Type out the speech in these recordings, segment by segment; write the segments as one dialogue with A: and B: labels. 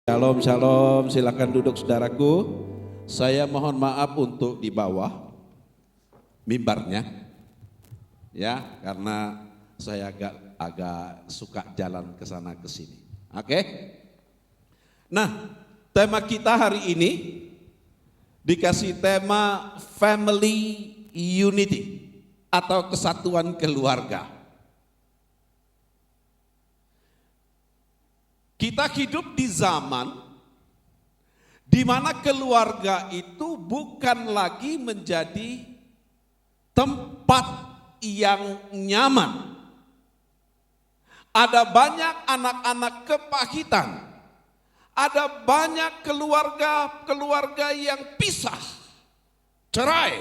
A: Shalom, shalom, silakan duduk saudaraku. Saya mohon maaf untuk di bawah mimbarnya, ya, karena saya agak suka jalan ke sana ke sini. Oke? Nah, tema kita hari ini dikasih tema Family Unity atau kesatuan keluarga. Kita hidup di zaman di mana keluarga itu bukan lagi menjadi tempat yang nyaman. Ada banyak anak-anak kepahitan. Ada banyak keluarga yang pisah, cerai.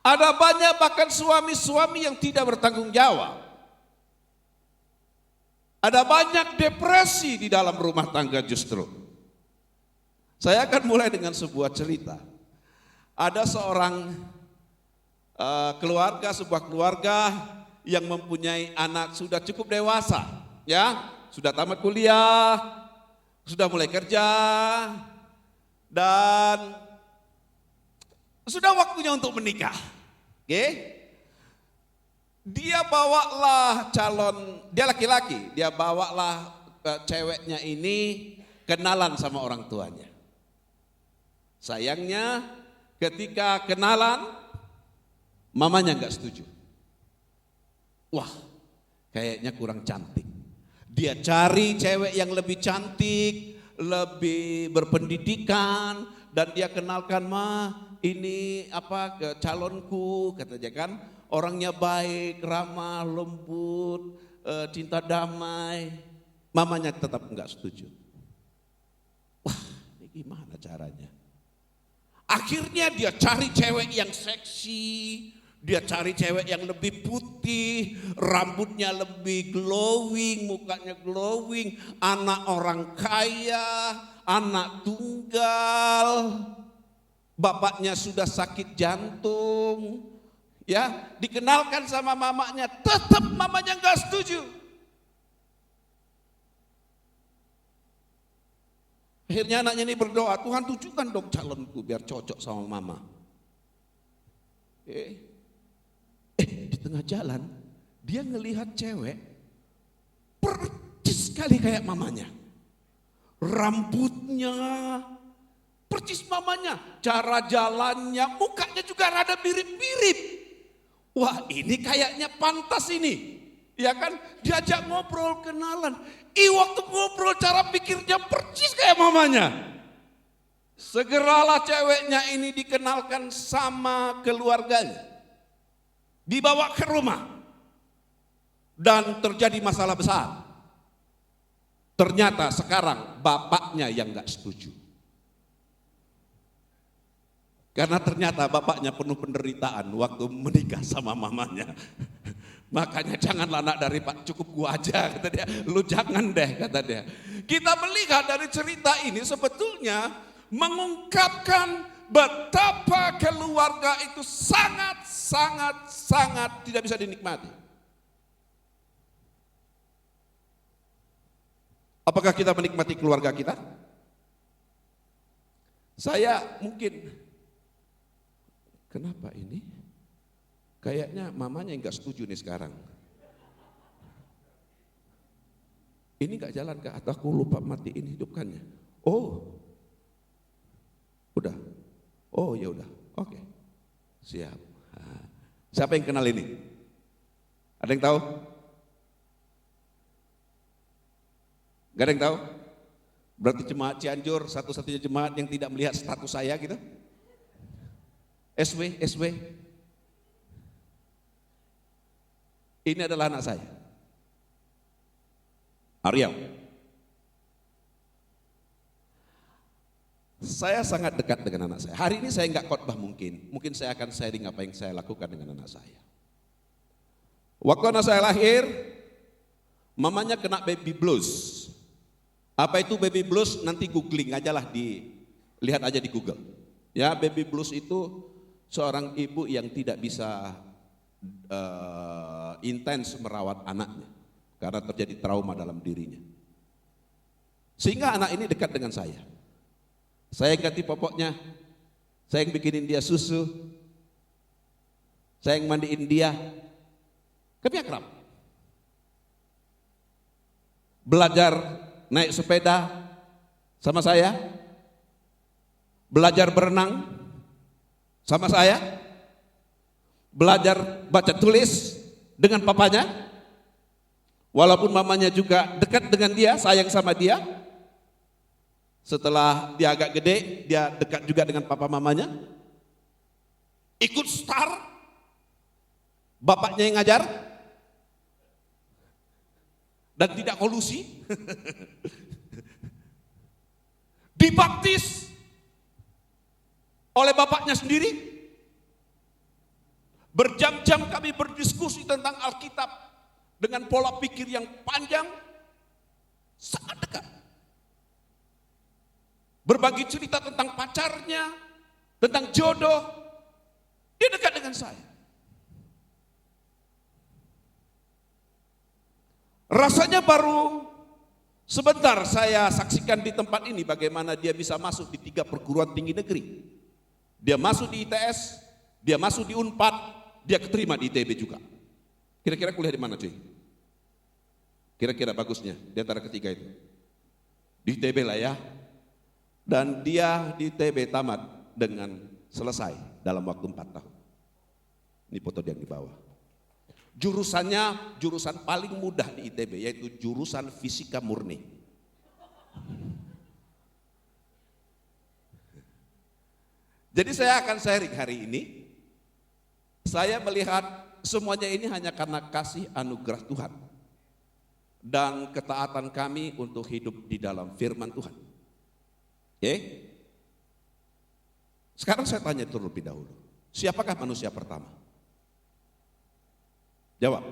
A: Ada banyak bahkan suami-suami yang tidak bertanggung jawab. Ada banyak depresi di dalam rumah tangga justru. Saya akan mulai dengan sebuah cerita. Ada seorang sebuah keluarga yang mempunyai anak sudah cukup dewasa, ya, sudah tamat kuliah, sudah mulai kerja, dan sudah waktunya untuk menikah. Oke? Dia bawalah dia laki-laki, dia bawalah ceweknya ini kenalan sama orang tuanya. Sayangnya ketika kenalan, mamanya nggak setuju. Wah, kayaknya kurang cantik. Dia cari cewek yang lebih cantik, lebih berpendidikan, dan dia kenalkan, ini ke calonku, kata dia kan. Orangnya baik, ramah, lembut, cinta damai. Mamanya tetap enggak setuju. Wah, ini gimana caranya? Akhirnya dia cari cewek yang seksi, dia cari cewek yang lebih putih, rambutnya lebih glowing, mukanya glowing, anak orang kaya, anak tunggal, bapaknya sudah sakit jantung. Ya, dikenalkan sama mamanya, tetap mamanya enggak setuju. Akhirnya anaknya ini berdoa, Tuhan tunjukkan dong calonku biar cocok sama mama. Di tengah jalan dia ngelihat cewek percis sekali kayak mamanya. Rambutnya percis mamanya, cara jalannya, mukanya juga rada mirip-mirip. Wah, ini kayaknya pantas ini. Ya kan, diajak ngobrol, kenalan. Waktu ngobrol cara pikirnya percis kayak mamanya. Segeralah ceweknya ini dikenalkan sama keluarganya. Dibawa ke rumah. Dan terjadi masalah besar. Ternyata sekarang bapaknya yang gak setuju. Karena ternyata bapaknya penuh penderitaan waktu menikah sama mamanya. Makanya janganlah anak dari Pak, cukup gua aja, kata dia. Lu jangan deh, kata dia. Kita melihat dari cerita ini sebetulnya mengungkapkan betapa keluarga itu sangat tidak bisa dinikmati. Apakah kita menikmati keluarga kita? Saya mungkin, kenapa ini? Kayaknya mamanya yang gak setuju nih sekarang. Ini gak jalan kah? Atau aku lupa matiin hidupkannya? Oh, udah. Oh ya udah, oke, siap. Siapa yang kenal ini? Ada yang tahu? Gak ada yang tahu? Berarti jemaat Cianjur satu-satunya jemaat yang tidak melihat status saya gitu? SW. Ini adalah anak saya, Ariel. Saya sangat dekat dengan anak saya. Hari ini saya nggak khotbah mungkin saya akan sharing apa yang saya lakukan dengan anak saya. Waktu anak saya lahir, mamanya kena baby blues. Apa itu baby blues? Nanti googling aja lah, lihat aja di Google. Ya, baby blues itu seorang ibu yang tidak bisa intens merawat anaknya karena terjadi trauma dalam dirinya. Sehingga anak ini dekat dengan saya. Saya yang ganti popoknya, saya yang bikinin dia susu, saya yang mandiin dia. Kami akrab. Belajar naik sepeda sama saya, belajar berenang sama saya, belajar baca tulis dengan papanya, walaupun mamanya juga dekat dengan dia, sayang sama dia. Setelah dia agak gede, dia dekat juga dengan papa mamanya. Ikut star, bapaknya yang ngajar, dan tidak kolusi. Dibaptis oleh bapaknya sendiri. Berjam-jam kami berdiskusi tentang Alkitab dengan pola pikir yang panjang, sangat dekat. Berbagi cerita tentang pacarnya, tentang jodoh, dia dekat dengan saya. Rasanya baru sebentar saya saksikan di tempat ini bagaimana dia bisa masuk di 3 perguruan tinggi negeri. Dia masuk di ITS, dia masuk di Unpad, dia keterima di ITB juga. Kira-kira kuliah di mana cuy? Kira-kira bagusnya di antara ketiga itu? Di ITB lah ya. Dan dia di ITB tamat dengan selesai dalam waktu 4 tahun. Ini foto dia yang di bawah. Jurusannya jurusan paling mudah di ITB, yaitu jurusan fisika murni. Jadi saya akan sharing hari ini. Saya melihat semuanya ini hanya karena kasih anugerah Tuhan dan ketaatan kami untuk hidup di dalam firman Tuhan. Oke? Sekarang saya tanya terlebih dahulu. Siapakah manusia pertama? Jawab.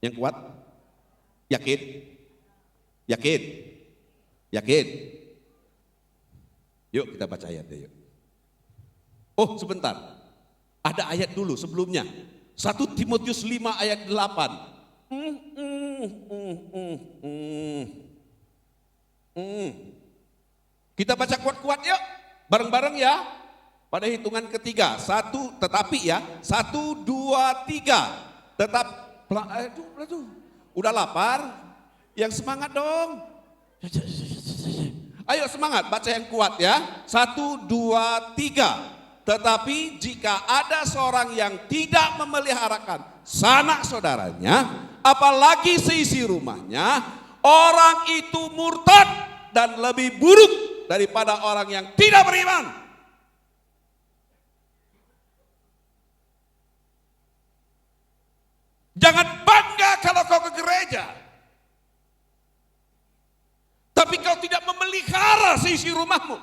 A: Yang kuat? Yakin? Yakin? Yakin? Yuk kita baca ayatnya yuk. Oh sebentar, ada ayat dulu sebelumnya. 1 Timotius 5 ayat 8. Kita baca kuat-kuat yuk, bareng-bareng ya. Pada hitungan ketiga, 1, tetapi ya, 1, 2, 3. Tetap, udah lapar? Yang semangat dong. Ayo semangat, baca yang kuat ya. 1, 2, 3. Tetapi jika ada seorang yang tidak memeliharakan sanak saudaranya, apalagi seisi rumahnya, orang itu murtad dan lebih buruk daripada orang yang tidak beriman. Jangan bangga kalau kau ke gereja, tapi kau tidak memelihara seisi rumahmu.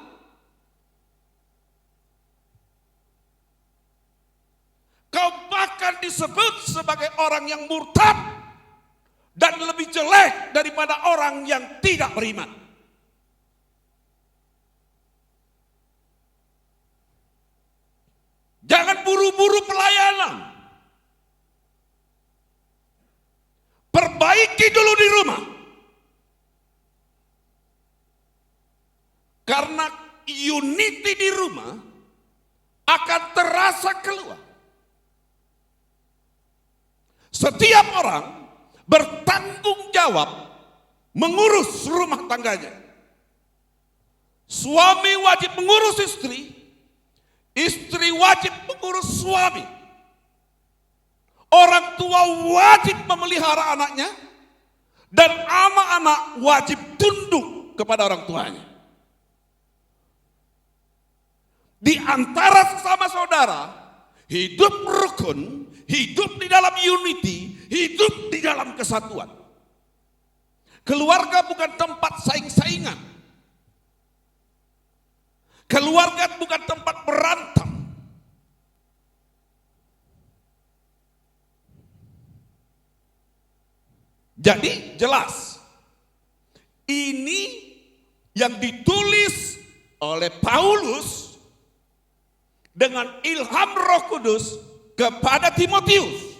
A: Kau bahkan disebut sebagai orang yang murtad dan lebih jelek daripada orang yang tidak beriman. Jangan buru-buru pelayanan. Perbaiki dulu di rumah. Karena unity di rumah akan terasa keluar. Setiap orang bertanggung jawab mengurus rumah tangganya. Suami wajib mengurus istri, istri wajib mengurus suami. Orang tua wajib memelihara anaknya, dan anak-anak wajib tunduk kepada orang tuanya. Di antara sesama saudara, hidup rukun, hidup di dalam unity, hidup di dalam kesatuan. Keluarga bukan tempat saing-saingan. Keluarga bukan tempat berantem. Jadi jelas, ini yang ditulis oleh Paulus dengan ilham Roh Kudus kepada Timotius.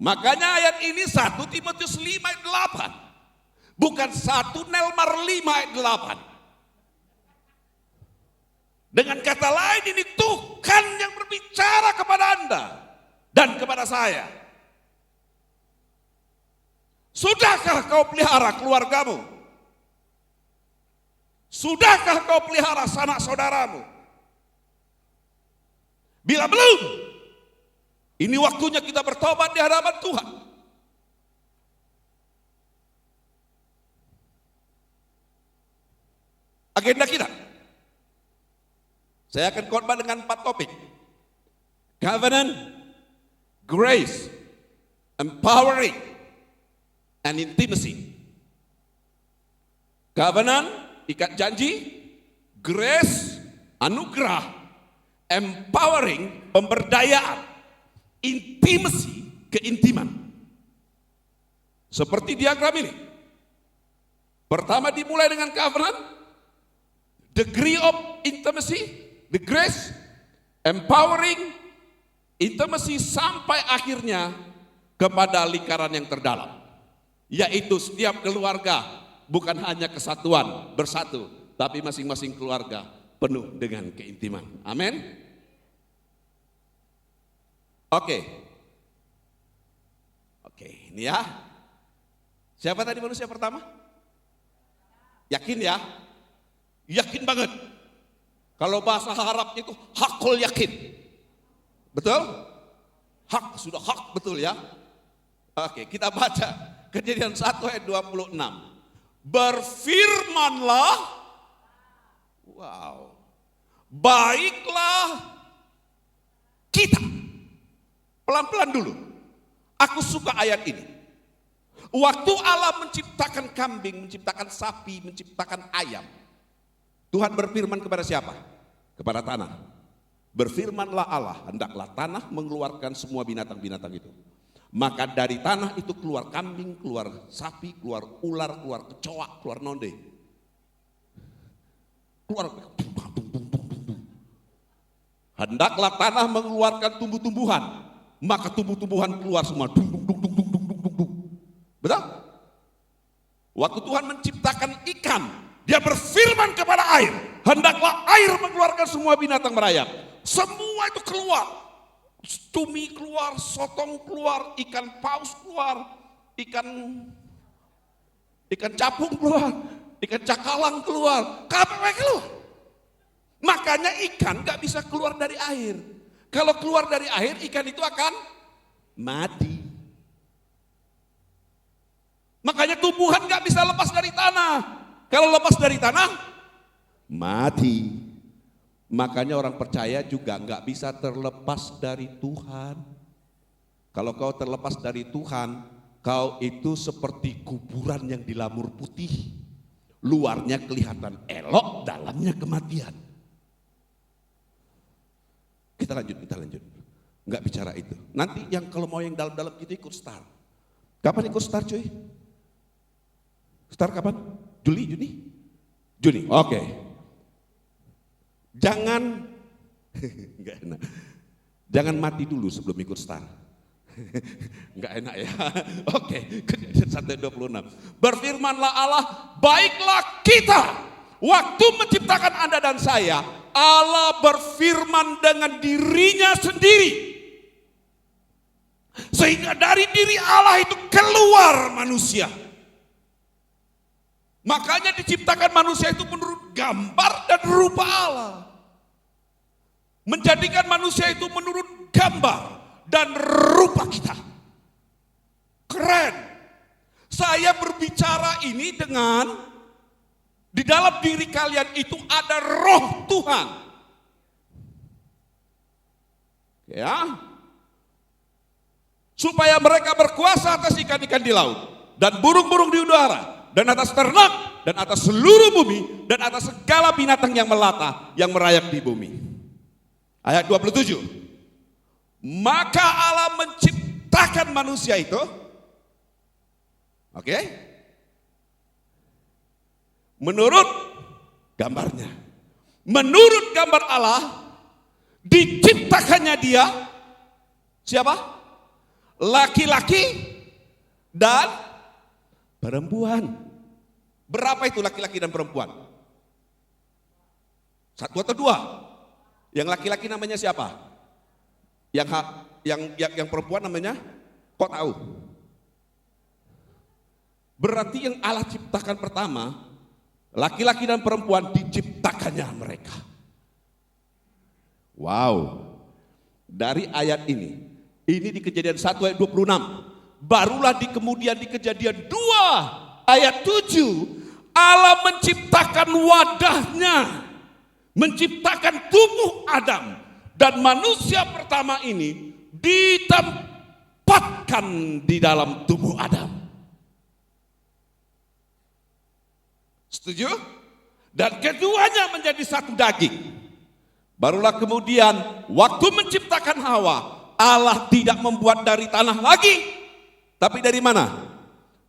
A: Makanya ayat ini 1 Timotius 5 ayat 8. Bukan 1 Nelmar 5 ayat 8. Dengan kata lain ini Tuhan yang berbicara kepada Anda dan kepada saya. Sudahkah kau pelihara keluargamu? Sudahkah kau pelihara sanak saudaramu? Bila belum, ini waktunya kita bertobat di hadapan Tuhan. Agenda kita. Saya akan khotbah dengan 4 topik. Covenant, grace, empowering, and intimacy. Covenant, ikat janji. Grace, anugerah. Empowering, pemberdayaan. Intimacy, keintiman. Seperti diagram ini. Pertama dimulai dengan covenant. Degree of intimacy, the grace, empowering, intimacy sampai akhirnya kepada lingkaran yang terdalam. Yaitu setiap keluarga bukan hanya kesatuan, bersatu, tapi masing-masing keluarga penuh dengan keintiman. Amin. Oke, ini ya. Siapa tadi manusia pertama? Yakin ya? Yakin banget. Kalau bahasa Arabnya itu hakul yakin. Betul? Hak, sudah hak betul ya. Oke, kita baca Kejadian 1 ayat 26. Berfirmanlah, wow, baiklah kita. Pelan-pelan dulu. Aku suka ayat ini. Waktu Allah menciptakan kambing, menciptakan sapi, menciptakan ayam, Tuhan berfirman kepada siapa? Kepada tanah. Berfirmanlah Allah, hendaklah tanah mengeluarkan semua binatang-binatang itu. Maka dari tanah itu keluar kambing, keluar sapi, keluar ular, keluar kecoa, keluar nonde. Keluar. Hendaklah tanah mengeluarkan tumbuh-tumbuhan. Maka tumbuh-tumbuhan keluar semua. Betul? Waktu Tuhan menciptakan ikan, Dia berfirman kepada air, hendaklah air mengeluarkan semua binatang merayap. Semua itu keluar. Cumi keluar, sotong keluar, ikan paus keluar, ikan capung keluar, ikan cakalang keluar, kabeh keluar. Makanya ikan gak bisa keluar dari air. Kalau keluar dari air, ikan itu akan mati. Makanya tumbuhan gak bisa lepas dari tanah. Kalau lepas dari tanah, mati. Makanya orang percaya juga nggak bisa terlepas dari Tuhan. Kalau kau terlepas dari Tuhan, kau itu seperti kuburan yang dilamur putih. Luarnya kelihatan elok, dalamnya kematian. Kita lanjut. Nggak bicara itu. Nanti yang kalau mau yang dalam-dalam kita ikut STAR. Kapan ikut STAR cuy? STAR kapan? Juni. Oke. Jangan enggak enak. Jangan mati dulu sebelum ikut STAR. Enggak enak ya. Oke, Kejadian 1:26. Berfirmanlah Allah, baiklah kita. Waktu menciptakan Anda dan saya, Allah berfirman dengan dirinya sendiri. Sehingga dari diri Allah itu keluar manusia. Makanya diciptakan manusia itu menurut gambar dan rupa Allah. Menjadikan manusia itu menurut gambar dan rupa kita. Keren. Saya berbicara ini dengan di dalam diri kalian itu ada roh Tuhan. Ya. Supaya mereka berkuasa atas ikan-ikan di laut dan burung-burung di udara. Dan atas ternak, dan atas seluruh bumi, dan atas segala binatang yang melata, yang merayap di bumi. Ayat 27. Maka Allah menciptakan manusia itu. Oke? Menurut gambarnya. Menurut gambar Allah, diciptakannya dia, siapa? laki-laki dan perempuan. Berapa itu laki-laki dan perempuan? Satu atau dua? Yang laki-laki namanya siapa? Yang perempuan namanya? Kok tahu? Berarti yang Allah ciptakan pertama, laki-laki dan perempuan diciptakannya mereka. Wow. Dari ayat ini di Kejadian 1 ayat 26. Barulah kemudian di Kejadian 2 ayat 7 Allah menciptakan wadahnya, menciptakan tubuh Adam, dan manusia pertama ini ditempatkan di dalam tubuh Adam. Setuju? Dan keduanya menjadi satu daging. Barulah kemudian waktu menciptakan Hawa, Allah tidak membuat dari tanah lagi, tapi dari mana?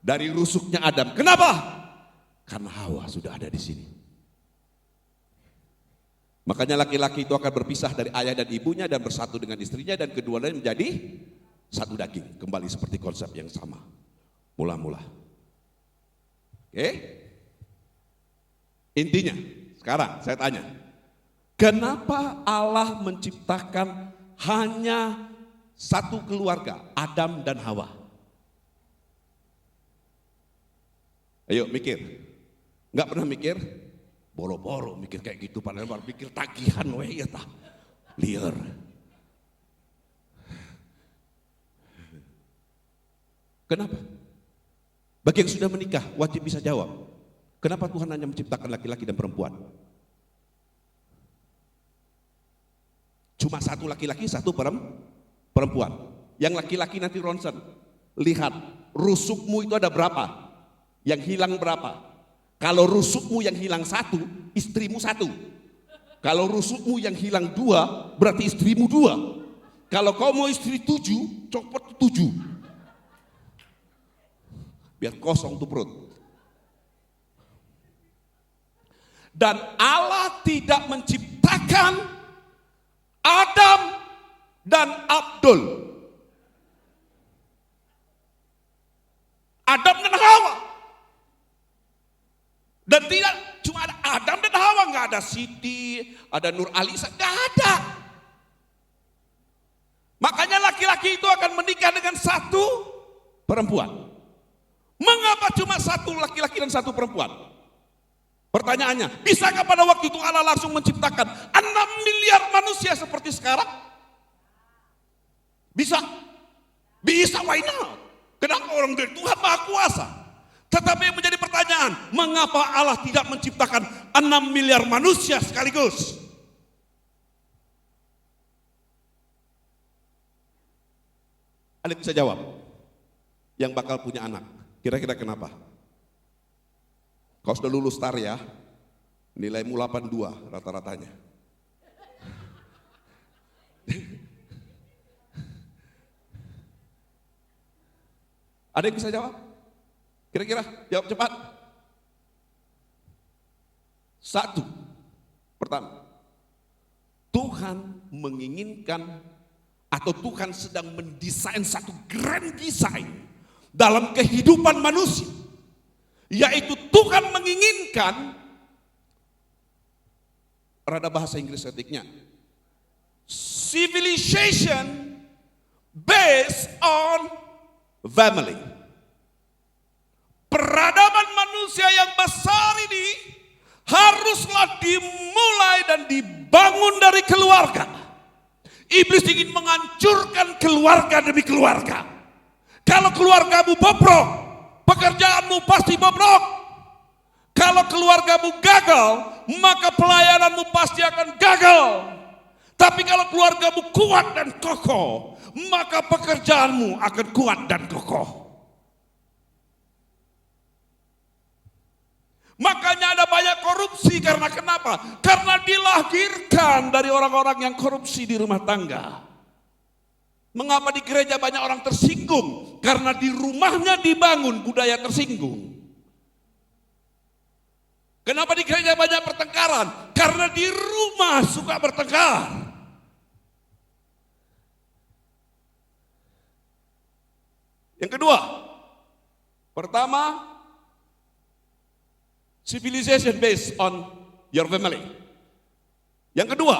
A: Dari rusuknya Adam. Kenapa? Karena Hawa sudah ada di sini. Makanya laki-laki itu akan berpisah dari ayah dan ibunya dan bersatu dengan istrinya, dan keduanya menjadi satu daging. Kembali seperti konsep yang sama. Mula-mula. Oke? Intinya, sekarang saya tanya. Kenapa Allah menciptakan hanya satu keluarga, Adam dan Hawa? Ayo mikir. Enggak pernah mikir? Boro-boro mikir kayak gitu, padahal baru pikir tagihan we ya tah. Liar. Kenapa? Bagi yang sudah menikah wajib bisa jawab. Kenapa Tuhan hanya menciptakan laki-laki dan perempuan? Cuma satu laki-laki, satu perempuan. Yang laki-laki nanti ronsen. Lihat, rusukmu itu ada berapa? Yang hilang berapa? Kalau rusukmu yang hilang satu, istrimu satu. Kalau rusukmu yang hilang dua, berarti istrimu dua. Kalau kau mau istri 7, copot 7. Biar kosong tuh perut. Dan Allah tidak menciptakan Adam dan Abdul. Adam dan Hawa. Dan tidak cuma ada Adam dan Hawa, nggak ada Siti, ada Nur Alisa, nggak ada. Makanya laki-laki itu akan menikah dengan satu perempuan. Mengapa cuma satu laki-laki dan satu perempuan? Pertanyaannya, bisakah pada waktu itu Allah langsung menciptakan 6 miliar manusia seperti sekarang? Bisa? Bisa, why not? Kenapa orang dari Tuhan Maha Kuasa? Tetapi yang menjadi pertanyaan, mengapa Allah tidak menciptakan 6 miliar manusia sekaligus? Ada yang bisa jawab? Yang bakal punya anak, kira-kira kenapa? Kau sudah lulus STAR ya, nilaimu 82 rata-ratanya. Ada yang bisa jawab? Kira-kira jawab cepat. Satu, pertama, Tuhan menginginkan atau Tuhan sedang mendesain satu grand design dalam kehidupan manusia, yaitu Tuhan menginginkan, rada bahasa Inggris ketiknya, civilization based on family. Peradaban manusia yang besar ini haruslah dimulai dan dibangun dari keluarga. Iblis ingin menghancurkan keluarga demi keluarga. Kalau keluargamu bobrok, pekerjaanmu pasti bobrok. Kalau keluargamu gagal, maka pelayananmu pasti akan gagal. Tapi kalau keluargamu kuat dan kokoh, maka pekerjaanmu akan kuat dan kokoh. Makanya ada banyak korupsi, karena kenapa? Karena dilahirkan dari orang-orang yang korupsi di rumah tangga. Mengapa di gereja banyak orang tersinggung? Karena di rumahnya dibangun budaya tersinggung. Kenapa di gereja banyak pertengkaran? Karena di rumah suka bertengkar. Yang kedua, pertama, civilization based on your family. Yang kedua,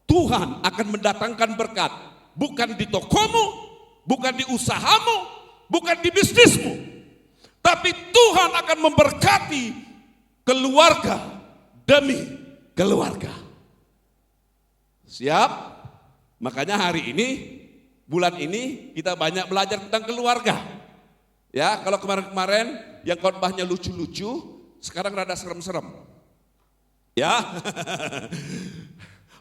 A: Tuhan akan mendatangkan berkat bukan di tokomu, bukan di usahamu, bukan di bisnismu, tapi Tuhan akan memberkati keluarga demi keluarga. Siap? Makanya hari ini, bulan ini kita banyak belajar tentang keluarga. Ya, kalau kemarin-kemarin yang khotbahnya lucu-lucu, sekarang rada serem-serem. Ya.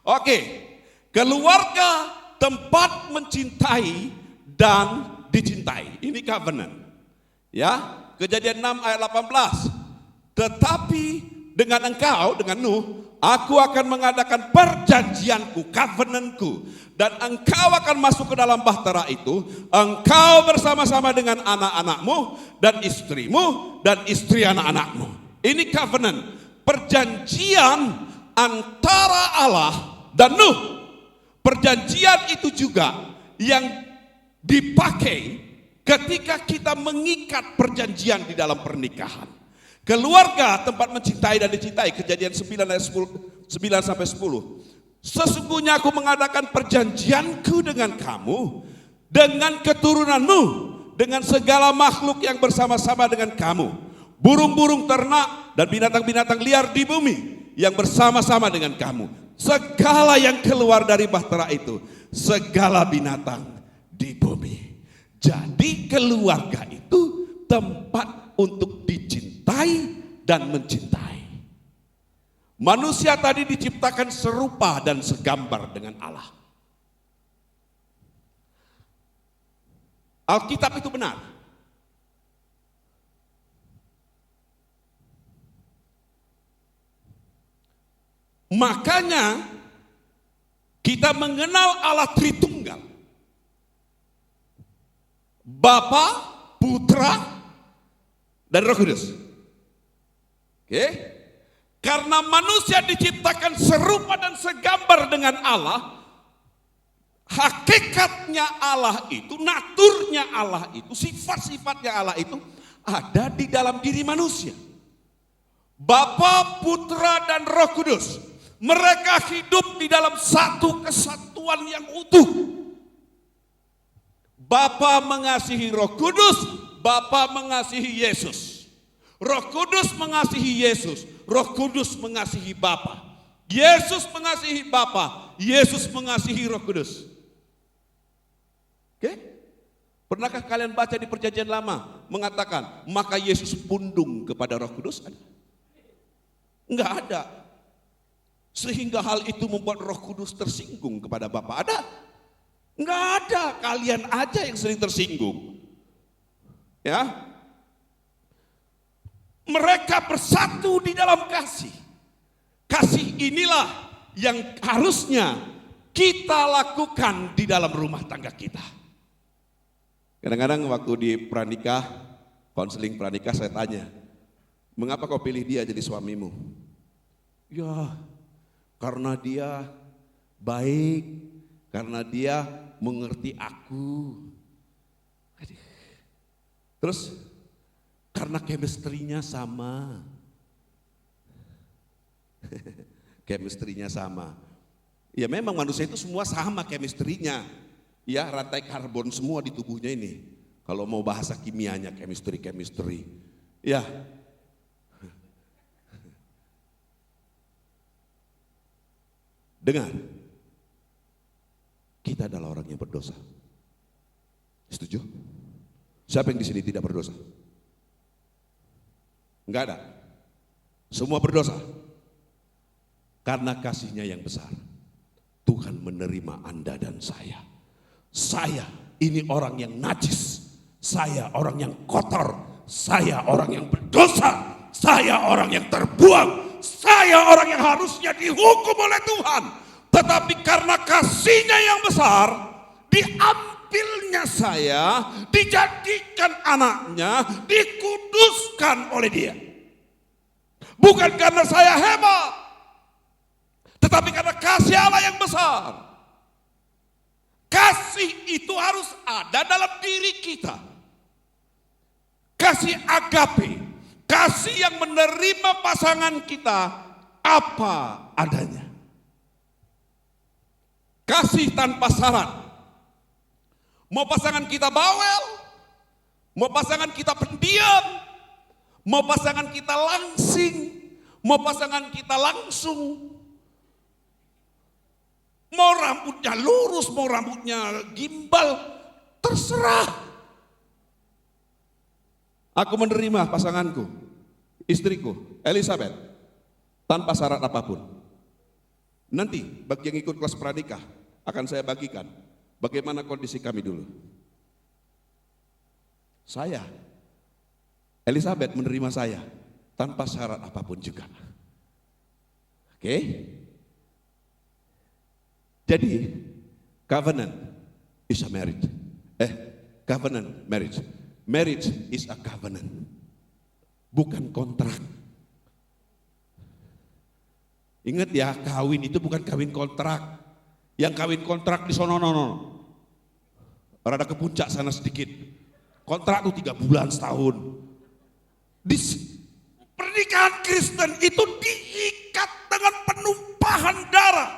A: Oke. Keluarga tempat mencintai dan dicintai. Ini covenant. Ya, Kejadian 6 ayat 18. Tetapi dengan engkau, dengan Nuh, aku akan mengadakan perjanjianku, covenantku, dan engkau akan masuk ke dalam bahtera itu, engkau bersama-sama dengan anak-anakmu dan istrimu dan istri anak-anakmu. Ini covenant, perjanjian antara Allah dan Nuh. Perjanjian itu juga yang dipakai ketika kita mengikat perjanjian di dalam pernikahan. Keluarga tempat mencintai dan dicintai, Kejadian 9 ayat 9 sampai 10. Sesungguhnya aku mengadakan perjanjianku dengan kamu, dengan keturunanmu, dengan segala makhluk yang bersama-sama dengan kamu, burung-burung ternak dan binatang-binatang liar di bumi yang bersama-sama dengan kamu, segala yang keluar dari bahtera itu, segala binatang di bumi. Jadi keluarga itu tempat untuk dicintai dan mencintai. Manusia tadi diciptakan serupa dan segambar dengan Allah. Alkitab itu benar. Makanya kita mengenal Allah Tritunggal. Bapa, Putra, dan Roh Kudus. Oke? Karena manusia diciptakan serupa dan segambar dengan Allah, hakikatnya Allah itu, naturnya Allah itu, sifat-sifatnya Allah itu ada di dalam diri manusia. Bapa, Putra, dan Roh Kudus, mereka hidup di dalam satu kesatuan yang utuh. Bapa mengasihi Roh Kudus, Bapa mengasihi Yesus. Roh Kudus mengasihi Yesus, Roh Kudus mengasihi Bapa. Yesus mengasihi Bapa, Yesus mengasihi Roh Kudus. Oke? Pernahkah kalian baca di Perjanjian Lama mengatakan, maka Yesus pundung kepada Roh Kudus? Enggak ada. Sehingga hal itu membuat Roh Kudus tersinggung kepada Bapa. Ada? Enggak ada, kalian aja yang sering tersinggung. Ya. Mereka bersatu di dalam kasih. Kasih inilah yang harusnya kita lakukan di dalam rumah tangga kita. Kadang-kadang waktu di pranikah, konseling pranikah, saya tanya, mengapa kau pilih dia jadi suamimu? Ya, karena dia baik, karena dia mengerti aku. Terus karena chemistry-nya sama. Chemistry-nya sama. Ya memang manusia itu semua sama chemistry-nya. Ya, rantai karbon semua di tubuhnya ini. Kalau mau bahasa kimianya chemistry. Ya. Dengar. Kita adalah orang yang berdosa. Setuju? Siapa yang di sini tidak berdosa? Enggak ada. Semua berdosa. Karena kasihnya yang besar, Tuhan menerima Anda dan saya. Saya ini orang yang najis. Saya orang yang kotor. Saya orang yang berdosa. Saya orang yang terbuang. Saya orang yang harusnya dihukum oleh Tuhan. Tetapi karena kasihnya yang besar, diambilnya saya, dijadikan anaknya, dikuduskan oleh dia. Bukan karena saya hebat, tetapi karena kasih Allah yang besar. Kasih itu harus ada dalam diri kita. Kasih agape, kasih yang menerima pasangan kita apa adanya. Kasih tanpa syarat. Mau pasangan kita bawel, mau pasangan kita pendiam, mau pasangan kita langsing, mau pasangan kita langsung, mau rambutnya lurus, mau rambutnya gimbal, terserah. Aku menerima pasanganku, istriku, Elizabeth, tanpa syarat apapun. Nanti bagi yang ikut kelas pranikah akan saya bagikan bagaimana kondisi kami dulu. Saya, Elizabeth menerima saya tanpa syarat apapun juga. Oke? Jadi, covenant is a marriage. Covenant marriage. Marriage is a covenant, bukan kontrak. Ingat ya, kawin itu bukan kawin kontrak. Yang kawin kontrak di sono rada ke puncak sana sedikit. Kontrak itu 3 bulan setahun. Di pernikahan Kristen itu diikat dengan penumpahan darah,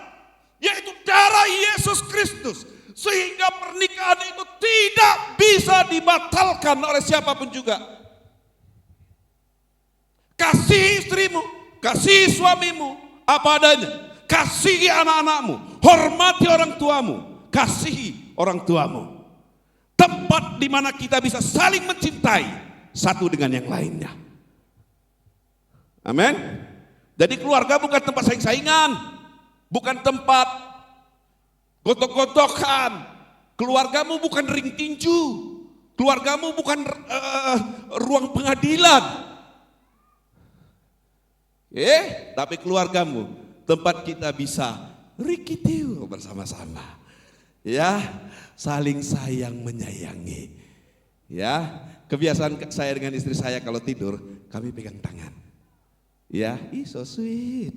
A: yaitu darah Yesus Kristus. Sehingga pernikahan itu tidak bisa dibatalkan oleh siapapun juga. Kasih istrimu, kasih suamimu apa adanya. Kasihi anak-anakmu, hormati orang tuamu, kasihi orang tuamu. Tempat di mana kita bisa saling mencintai satu dengan yang lainnya. Amin. Jadi keluarga bukan tempat saing-saingan, bukan tempat gotok-gotokan. Keluargamu bukan ring tinju. Keluargamu bukan ruang pengadilan. Tapi keluargamu tempat kita bisa rikitiu bersama-sama. Ya, saling sayang menyayangi. Ya, kebiasaan saya dengan istri saya kalau tidur kami pegang tangan. Ya, so sweet.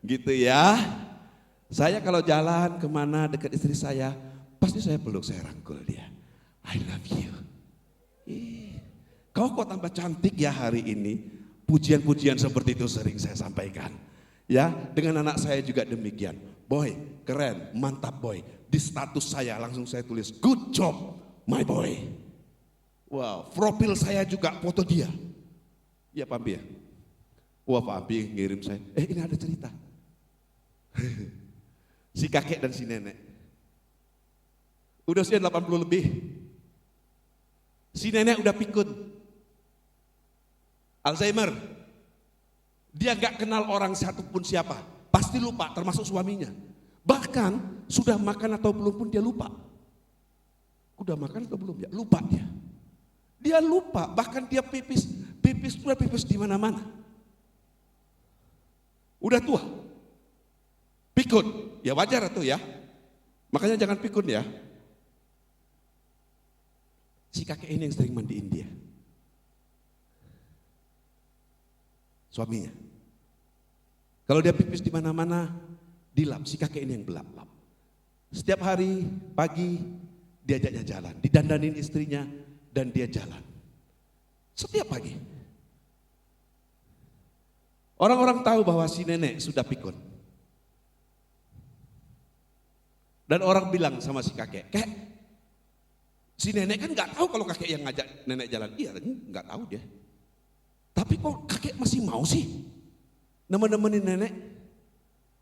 A: Gitu ya. Saya kalau jalan kemana dekat istri saya, pasti saya peluk, saya rangkul dia. I love you. Kau kok tambah cantik ya hari ini. Pujian-pujian seperti itu sering saya sampaikan. Ya, dengan anak saya juga demikian. Boy, keren, mantap boy. Di status saya langsung saya tulis, good job my boy. Wow, profil saya juga foto dia. Iya Pak Ampi ya? Wah Pak Ampi ngirim saya, ini ada cerita. Si kakek dan si nenek. Udah usia 80 lebih. Si nenek udah pikun. Alzheimer. Dia gak kenal orang satupun siapa. Pasti lupa termasuk suaminya. Bahkan sudah makan atau belum pun dia lupa. Udah makan atau belum ya? Lupa dia. Dia lupa, bahkan dia pipis di mana-mana. Udah tua. Pikun, ya wajar tuh ya. Makanya jangan pikun ya. Si kakek ini yang sering mandiin dia. Suaminya. Kalau dia pipis di mana-mana, dilap. Si kakek ini yang belap-lap. Setiap hari pagi diajaknya jalan, didandanin istrinya dan dia jalan. Setiap pagi. Orang-orang tahu bahwa si nenek sudah pikun. Dan orang bilang sama si kakek, si nenek kan gak tahu kalau kakek yang ngajak nenek jalan. Iya, gak tahu dia. Tapi kok kakek masih mau sih nemenin nenek?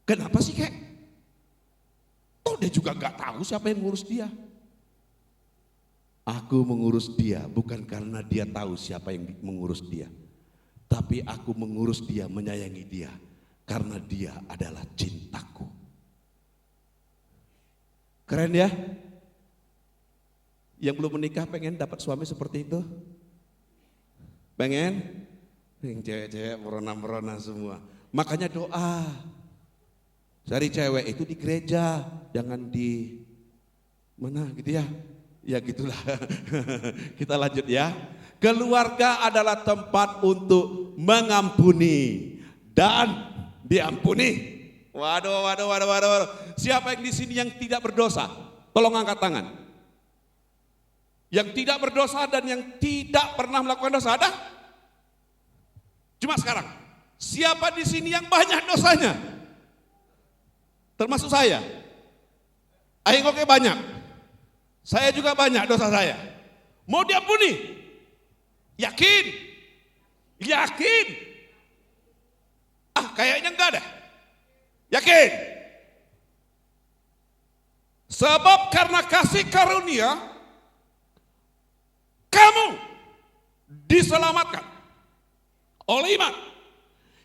A: Kenapa sih kek? Toh dia juga gak tahu siapa yang ngurus dia. Aku mengurus dia bukan karena dia tahu siapa yang mengurus dia. Tapi aku mengurus dia, menyayangi dia. Karena dia adalah cintaku. Keren ya? Yang belum menikah pengen dapat suami seperti itu? Pengen? Yang cewek-cewek merona-merona semua. Makanya doa. Cari cewek itu di gereja, jangan di mana gitu ya. Ya gitulah. Kita lanjut ya. Keluarga adalah tempat untuk mengampuni dan diampuni. Waduh. Siapa yang di sini yang tidak berdosa? Tolong angkat tangan. Yang tidak berdosa dan yang tidak pernah melakukan dosa ada? Cuma sekarang, siapa di sini yang banyak dosanya? Termasuk saya. Aing oke banyak. Saya juga banyak dosa saya. Mau diampuni? Yakin? Yakin? Kayaknya enggak deh. Yakin? Sebab karena kasih karunia, kamu diselamatkan oleh iman.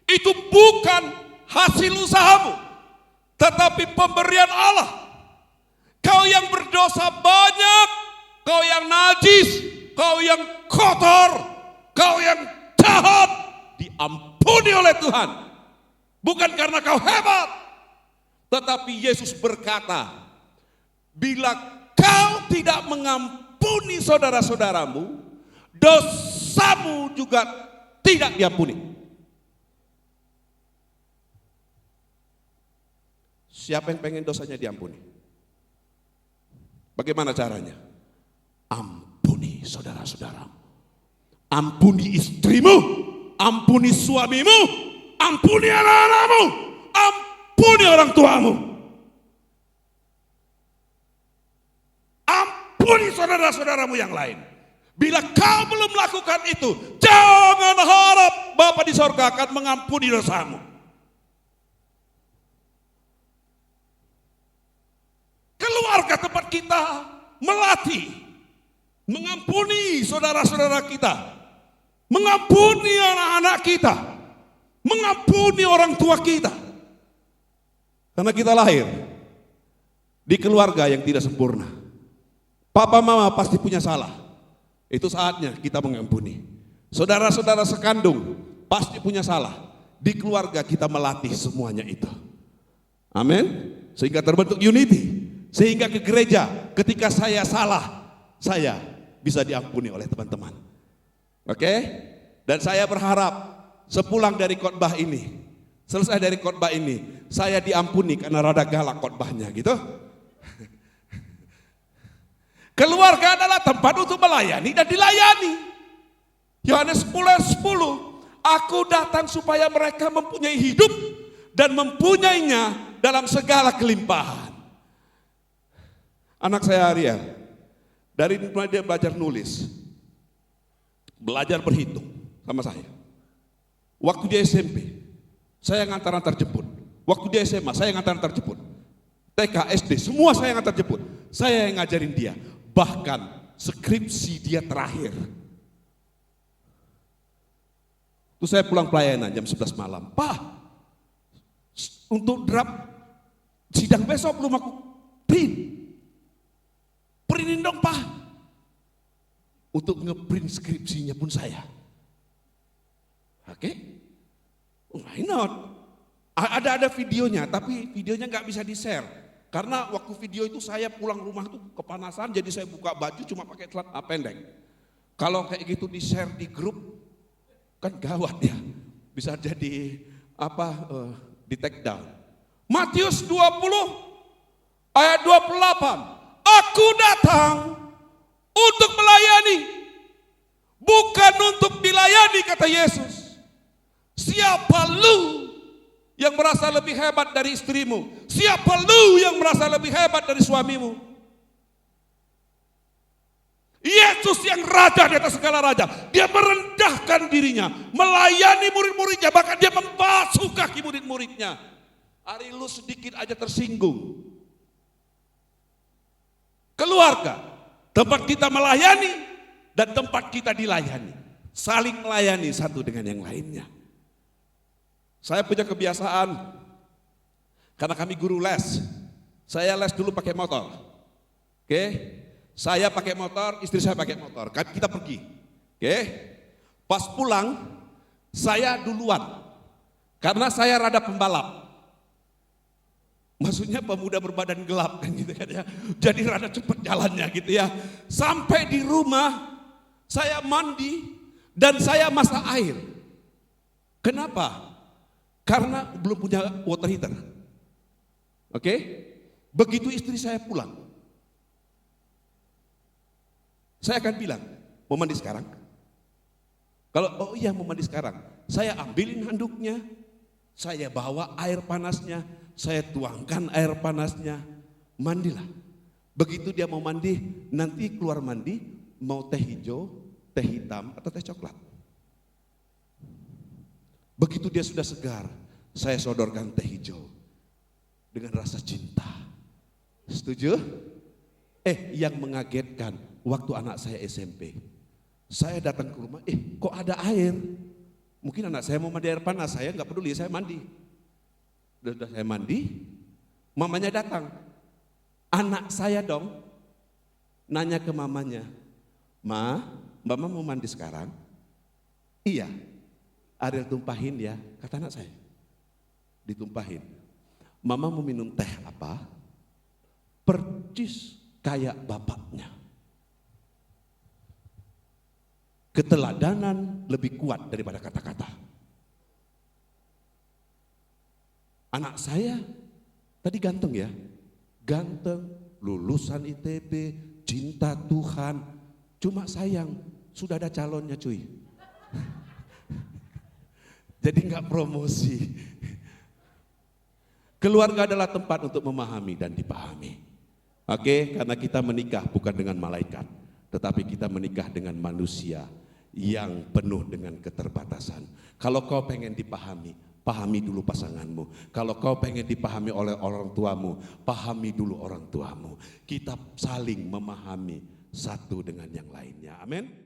A: Itu bukan hasil usahamu, tetapi pemberian Allah. Kau yang berdosa banyak, kau yang najis, kau yang kotor, kau yang jahat, diampuni oleh Tuhan. Bukan karena kau hebat, tetapi Yesus berkata, bila kau tidak mengampuni saudara-saudaramu, dosamu juga tidak diampuni. Siapa yang pengen dosanya diampuni? Bagaimana caranya? Ampuni saudara-saudaramu. Ampuni istrimu, ampuni suamimu, ampuni anak-anakmu, ampuni orang tuamu. Ampuni saudara-saudaramu yang lain. Bila kau belum melakukan itu, jangan harap Bapa di sorga akan mengampuni dosamu. Keluarga tempat kita melatih, mengampuni saudara-saudara kita, mengampuni anak-anak kita, mengampuni orang tua kita. Karena kita lahir di keluarga yang tidak sempurna. Papa mama pasti punya salah. Itu saatnya kita mengampuni. Saudara-saudara sekandung pasti punya salah. Di keluarga kita melatih semuanya itu. Amin. Sehingga terbentuk unity. Sehingga ke gereja ketika saya salah, saya bisa diampuni oleh teman-teman. Oke? Dan saya berharap sepulang dari khotbah ini, selesai dari khotbah ini, saya diampuni karena rada galak khotbahnya gitu. Keluarga adalah tempat untuk melayani dan dilayani. Yohanes 10:10, aku datang supaya mereka mempunyai hidup dan mempunyainya dalam segala kelimpahan. Anak saya Ariel, dari mulai dia belajar nulis, belajar berhitung sama saya. Waktu dia SMP, saya yang antar-antar jemput. Waktu dia SMA, saya yang antar-antar jemput. TK, SD, semua saya yang antar jemput. Saya yang ngajarin dia. Bahkan skripsi dia terakhir. Terus saya pulang pelayanan jam 11 malam. Pak, untuk draft sidang besok belum aku print. Printin dong Pak. Untuk ngeprint skripsinya pun saya. Oke? Why not? Ada videonya, tapi videonya nggak bisa di-share. Karena waktu video itu saya pulang rumah tuh kepanasan, jadi saya buka baju cuma pakai celana pendek. Kalau kayak gitu di-share di grup, kan gawat ya. Bisa jadi di take down. Matius 20 ayat 28. Aku datang untuk melayani, bukan untuk dilayani, kata Yesus. Siapa lu yang merasa lebih hebat dari istrimu? Siapa lu yang merasa lebih hebat dari suamimu? Yesus yang raja di atas segala raja, dia merendahkan dirinya, melayani murid-muridnya, bahkan dia membasuh kaki murid-muridnya. Hari lu sedikit aja tersinggung. Keluarga, tempat kita melayani dan tempat kita dilayani. Saling melayani satu dengan yang lainnya. Saya punya kebiasaan, karena kami guru les. Saya les dulu pakai motor. Oke, saya pakai motor, istri saya pakai motor. Kita pergi. Oke, pas pulang, saya duluan. Karena saya rada pembalap. Maksudnya pemuda berbadan gelap kan gitu kan ya. Jadi rada cepat jalannya gitu ya. Sampai di rumah saya mandi dan saya masak air. Kenapa? Karena belum punya water heater. Oke? Begitu istri saya pulang, Saya akan bilang, mau mandi sekarang? Kalau oh iya mau mandi sekarang, saya ambilin handuknya, saya bawa air panasnya, saya tuangkan air panasnya, mandilah. Begitu dia mau mandi, nanti keluar mandi, mau teh hijau, teh hitam, atau teh coklat. Begitu dia sudah segar, saya sodorkan teh hijau dengan rasa cinta. Setuju? Yang mengagetkan, waktu anak saya SMP, saya datang ke rumah, kok ada air? Mungkin anak saya mau mandi air panas, saya nggak peduli, saya mandi. Sudah saya mandi, mamanya datang. Anak saya dong, nanya ke mamanya, Mama mau mandi sekarang? Iya, Ariel tumpahin ya, kata anak saya. Ditumpahin. Mama mau minum teh apa? Percis kayak bapaknya. Keteladanan lebih kuat daripada kata-kata. Anak saya tadi ganteng ya, ganteng, lulusan ITB, cinta Tuhan. Cuma sayang, sudah ada calonnya cuy. Jadi nggak promosi. Keluarga adalah tempat untuk memahami dan dipahami. Oke, karena kita menikah bukan dengan malaikat, tetapi kita menikah dengan manusia yang penuh dengan keterbatasan. Kalau kau pengen dipahami, pahami dulu pasanganmu. Kalau kau pengen dipahami oleh orang tuamu, pahami dulu orang tuamu. Kita saling memahami satu dengan yang lainnya. Amin.